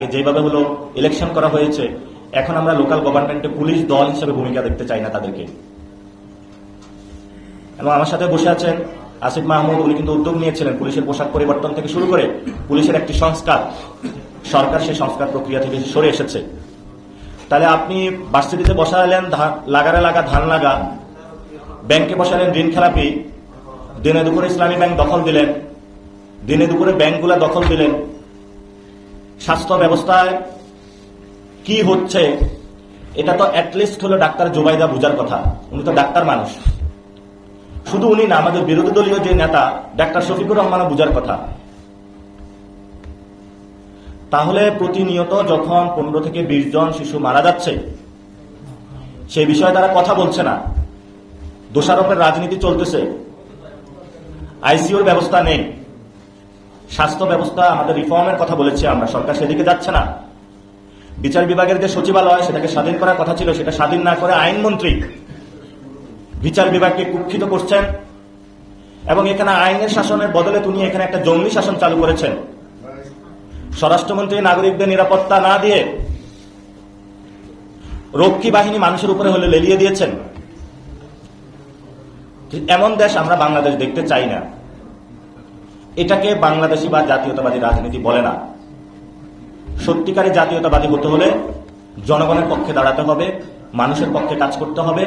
যেভাবে হলো ইলেকশন করা হয়েছে, এখন আমরা লোকাল গভর্নমেন্টে পুলিশ দল হিসেবে ভূমিকা দেখতে চাই না তাদেরকে। এবং আমার সাথে বসে আছেন আসিফ মাহমুদ, উনি কিন্তু উদ্যোগ নিয়েছিলেন পুলিশের পোশাক পরিবর্তন থেকে শুরু করে পুলিশের একটি সংস্কার, সরকার সেই সংস্কার প্রক্রিয়া থেকে সরে এসেছে। তাহলে আপনি ভার্সিটিতে বসালেন লাগারে লাগা ধান লাগা, ব্যাংকে বসালেন ঋণ খেলাপি, দিনে দুপুরে ইসলামী ব্যাংক দখল দিলেন, দিনে দুপুরে ব্যাংকগুলা দখল দিলেন। স্বাস্থ্য ব্যবস্থায় কি হচ্ছে এটা তো অ্যাটলিস্ট হলো ডাক্তার জুবাইদা বুঝার কথা, উনি তো ডাক্তার মানুষ। শুধু উনি না, আমাদের বিরোধী দলীয় যে নেতা ডাক্তার শফিকুর রহমানও বুঝার কথা। তাহলে প্রতিনিয়ত যখন 15 থেকে 20 জন শিশু মারা যাচ্ছে, সেই বিষয়ে তারা কথা বলছে না, দোষারোপের রাজনীতি চলতেছে, আইসিইউর ব্যবস্থা নেই, স্বাস্থ্য ব্যবস্থা আমাদের রিফর্মের কথা বলেছি আমরা, সরকার সেদিকে যাচ্ছে না। বিচার বিভাগের যে সচিবালয় সেটাকে স্বাধীন করার কথা ছিল, সেটা স্বাধীন না করে আইনমন্ত্রী বিচার বিভাগকে কুক্ষিত করছেন। এবং এখানে আইনের শাসনের বদলে তিনি এখানে একটা জঙ্গি শাসন চালু করেছেন। স্বরাষ্ট্রমন্ত্রী নাগরিকদের নিরাপত্তা না দিয়ে রক্ষী বাহিনী মানুষের উপরে হলে লেলিয়ে দিয়েছেন। এমন দেশ আমরা বাংলাদেশ দেখতে চাই না। এটাকে বাংলাদেশি বা জাতীয়তাবাদী রাজনীতি বলে না। সত্যিকারী জাতীয়তাবাদী হতে হলে জনগণের পক্ষে দাঁড়াতে হবে, মানুষের পক্ষে কাজ করতে হবে।